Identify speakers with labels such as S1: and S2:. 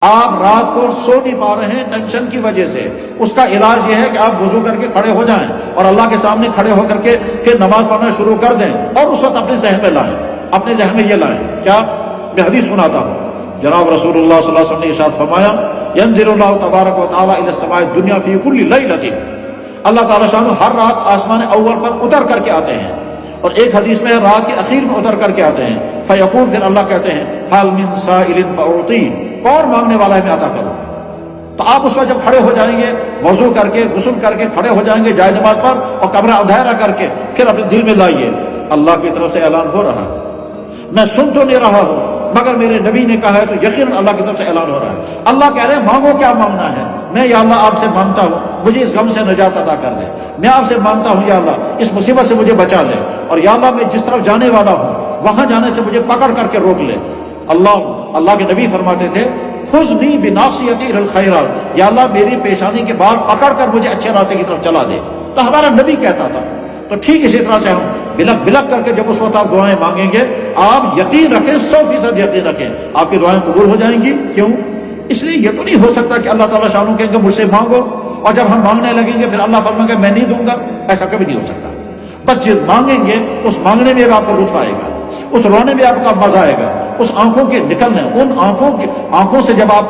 S1: آپ رات کو سو نہیں پا رہے ہیں ٹینشن کی وجہ سے، اس کا علاج یہ ہے کہ آپ وضو کر کے کھڑے ہو جائیں اور اللہ کے سامنے کھڑے ہو کر کے پھر نماز پڑھنا شروع کر دیں، اور اس وقت اپنے ذہن میں لائیں، اپنے ذہن میں یہ لائیں کیا، میں حدیث سناتا ہوں، جناب رسول اللہ صلی اللہ علیہ وسلم نے ارشاد فرمایا ینزل اللہ تبارک و تعالی الی السماء الدنیا فی کل لیلۃ، اللہ تعالیٰ شان ہر رات آسمان اول پر اتر کر کے آتے ہیں، اور ایک حدیث میں رات کے اخیر میں اتر کر کے آتے ہیں، فیقول، پھر اللہ کہتے ہیں حال من سائل فاعطی، کون مانگنے والا ہے میں عطا کروں گا۔ تو آپ اس وقت جب کھڑے ہو جائیں گے، وضو کر کے غسل کر کے کھڑے ہو جائیں گے جائے نماز پر، اور کمرہ اندھیرا کر کے پھر اپنے دل میں لائیے اللہ کی طرف سے اعلان ہو رہا ہے، میں سن تو نہیں رہا ہوں مگر میرے نبی نے کہا ہے تو یقیناً اللہ کی طرف سے اعلان ہو رہا ہے۔ اللہ کہہ رہے ہیں مانگو کیا مانگنا ہے، میں یا اللہ آپ سے مانگتا ہوں مجھے اس غم سے نجات عطا کر دے، میں آپ سے مانگتا ہوں یا اللہ اس مصیبت سے مجھے بچا لے، اور یا اللہ میں جس طرف جانے والا ہوں وہاں جانے سے مجھے پکڑ کر کے روک لے۔ اللہ کے نبی فرماتے تھے خذنی بناصیتی الی الخیرات، یا اللہ میری پیشانی کے بال پکڑ کر مجھے اچھے راستے کی طرف چلا دے، تو ہمارا نبی کہتا تھا۔ تو ٹھیک اسی طرح سے ہم بلک بلک کر کے جب اس وقت آپ دعائیں مانگیں گے، آپ یقین رکھیں، 100% یقین رکھیں آپ کی دعائیں قبول ہو جائیں گی۔ کیوں؟ اس لیے یہ تو نہیں ہو سکتا کہ اللہ تعالیٰ شانوں کہیں گے مجھ سے مانگو، اور جب ہم مانگنے لگیں گے پھر اللہ فرمائے گا میں نہیں دوں گا، ایسا کبھی نہیں ہو سکتا۔ بس جب مانگیں گے اس مانگنے میں آپ کو لطف آئے گا، اس رونے میں آپ کا مزہ آئے گا، اس آنکھوں کے نکلنے، ان آنکھوں سے جب آپ